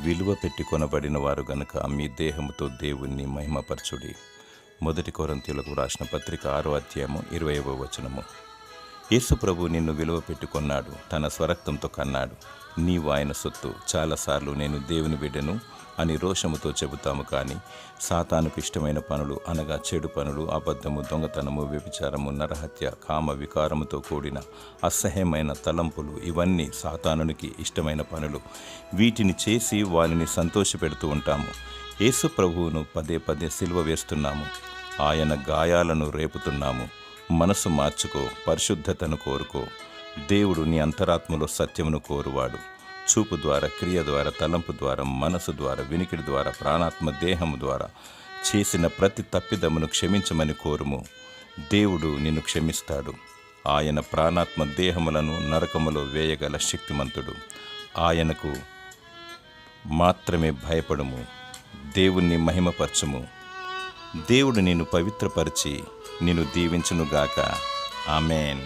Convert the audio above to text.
విలువ పెట్టి కొనబడిన వారు గనుక మీ దేహముతో దేవుణ్ణి మహిమపరచుడి. 1 కొరింథీయులకు రాసిన పత్రిక 6వ అధ్యాయము 20వ వచనము. యేసు ప్రభు నిన్ను విలువ పెట్టి కొన్నాడు, తన స్వరక్తంతో కన్నాడు. నీవు ఆయన సొత్తు. చాలాసార్లు నేను దేవుని బిడ్డను అని రోషముతో చెబుతాము, కానీ సాతానుకు ఇష్టమైన పనులు అనగా చెడు పనులు, అబద్ధము, దొంగతనము, వ్యభిచారము, నరహత్య, కామ వికారముతో కూడిన అసహ్యమైన తలంపులు, ఇవన్నీ సాతానునికి ఇష్టమైన పనులు. వీటిని చేసి వారిని సంతోషపెడుతూ ఉంటాము. యేసు ప్రభువును పదే పదే సిలువ వేస్తున్నాము. ఆయన గాయాలను రేపుతున్నాము. మనసు మార్చుకో, పరిశుద్ధతను కోరుకో. దేవుడు నీ అంతరాత్మలో సత్యమును కోరువాడు. చూపు ద్వారా, క్రియ ద్వారా, తలంపు ద్వారా, మనసు ద్వారా, వినికిడి ద్వారా, ప్రాణాత్మ దేహము ద్వారా చేసిన ప్రతి తప్పిదమును క్షమించమని కోరుము. దేవుడు నిన్ను క్షమిస్తాడు. ఆయన ప్రాణాత్మ దేహములను నరకములో వేయగల శక్తిమంతుడు. ఆయనకు మాత్రమే భయపడుము. దేవుణ్ణి మహిమపరచుము. దేవుడు నిన్ను పవిత్రపరిచి నిన్ను దీవించునుగాక. ఆమేన్.